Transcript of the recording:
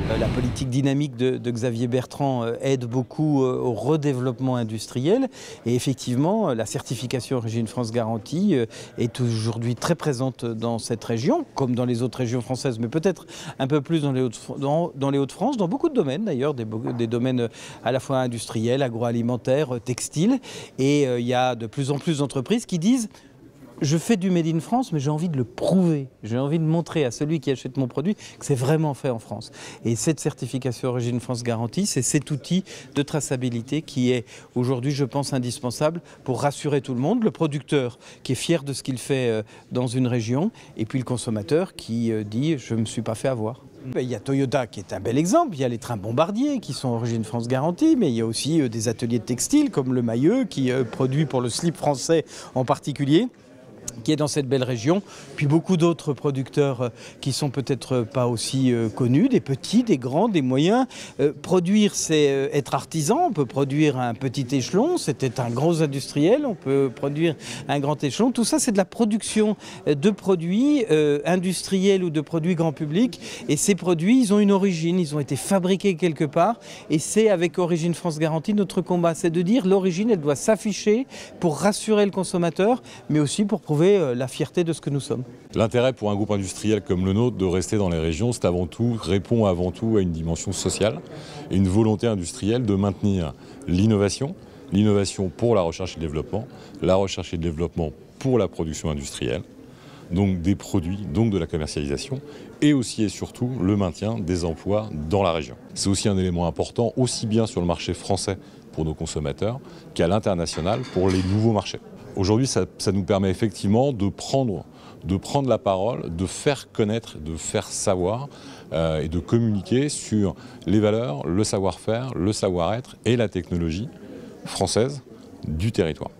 La politique dynamique de Xavier Bertrand aide beaucoup au redéveloppement industriel et effectivement la certification Origine France Garantie est aujourd'hui très présente dans cette région, comme dans les autres régions françaises, mais peut-être un peu plus dans les Hauts-de-France, dans beaucoup de domaines d'ailleurs, des domaines à la fois industriels, agroalimentaires, textiles. Et il y a de plus en plus d'entreprises qui disent: je fais du Made in France, mais j'ai envie de le prouver. J'ai envie de montrer à celui qui achète mon produit que c'est vraiment fait en France. Et cette certification Origine France Garantie, c'est cet outil de traçabilité qui est aujourd'hui, je pense, indispensable pour rassurer tout le monde. Le producteur qui est fier de ce qu'il fait dans une région, et puis le consommateur qui dit: je ne me suis pas fait avoir. Il y a Toyota qui est un bel exemple, il y a les trains Bombardier qui sont Origine France Garantie, mais il y a aussi des ateliers de textile comme le Mailleux qui produit pour le slip français en particulier, qui est dans cette belle région, puis beaucoup d'autres producteurs qui sont peut-être pas aussi connus, des petits, des grands, des moyens. Produire, c'est être artisan, on peut produire un petit échelon, c'était un gros industriel, on peut produire un grand échelon. Tout ça, c'est de la production de produits industriels ou de produits grand public. Et ces produits, ils ont une origine, ils ont été fabriqués quelque part. Et c'est avec Origine France Garantie notre combat, c'est de dire l'origine, elle doit s'afficher pour rassurer le consommateur, mais aussi pour prouver la fierté de ce que nous sommes. L'intérêt pour un groupe industriel comme le nôtre de rester dans les régions, c'est répond avant tout à une dimension sociale et une volonté industrielle de maintenir l'innovation pour la recherche et le développement, la recherche et le développement pour la production industrielle, donc des produits, donc de la commercialisation, et aussi et surtout le maintien des emplois dans la région. C'est aussi un élément important, aussi bien sur le marché français pour nos consommateurs qu'à l'international pour les nouveaux marchés. Aujourd'hui, ça nous permet effectivement de prendre la parole, de faire connaître, de faire savoir et de communiquer sur les valeurs, le savoir-faire, le savoir-être et la technologie française du territoire.